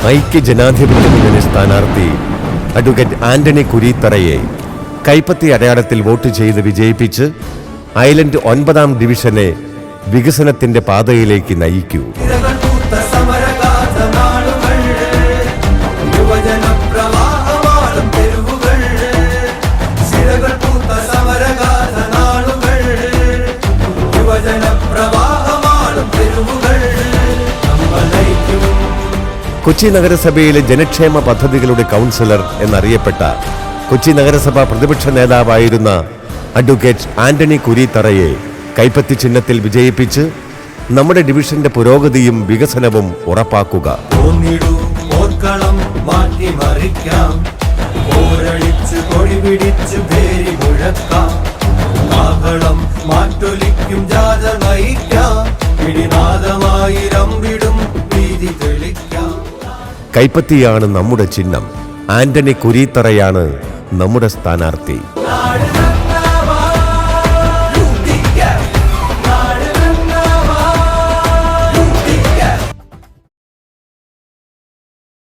ഐക്യ ജനാധിപത്യ മുന്നണി സ്ഥാനാർത്ഥി അഡ്വക്കേറ്റ് ആന്റണി കുരീത്തറയെ കൈപ്പത്തി അടയാളത്തിൽ വോട്ട് ചെയ്ത് വിജയിപ്പിച്ച് ഐലൻഡ് 9ാം ഡിവിഷനെ വികസനത്തിന്റെ പാതയിലേക്ക് നയിക്കൂ. കൊച്ചി നഗരസഭയിലെ ജനക്ഷേമ പദ്ധതികളുടെ കൗൺസിലർ എന്നറിയപ്പെട്ട കൊച്ചി നഗരസഭ പ്രതിപക്ഷ നേതാവായിരുന്ന അഡ്വക്കേറ്റ് ആന്റണി കുരീത്തറയെ കൈപ്പത്തി ചിഹ്നത്തിൽ വിജയിപ്പിച്ച് നമ്മുടെ ഡിവിഷന്റെ പുരോഗതിയും വികസനവും ഉറപ്പാക്കുക. കൈപ്പത്തിയാണ് നമ്മുടെ ചിഹ്നം. ആന്റണി കുരീത്തറയാണ് നമ്മുടെ സ്ഥാനാർത്ഥി.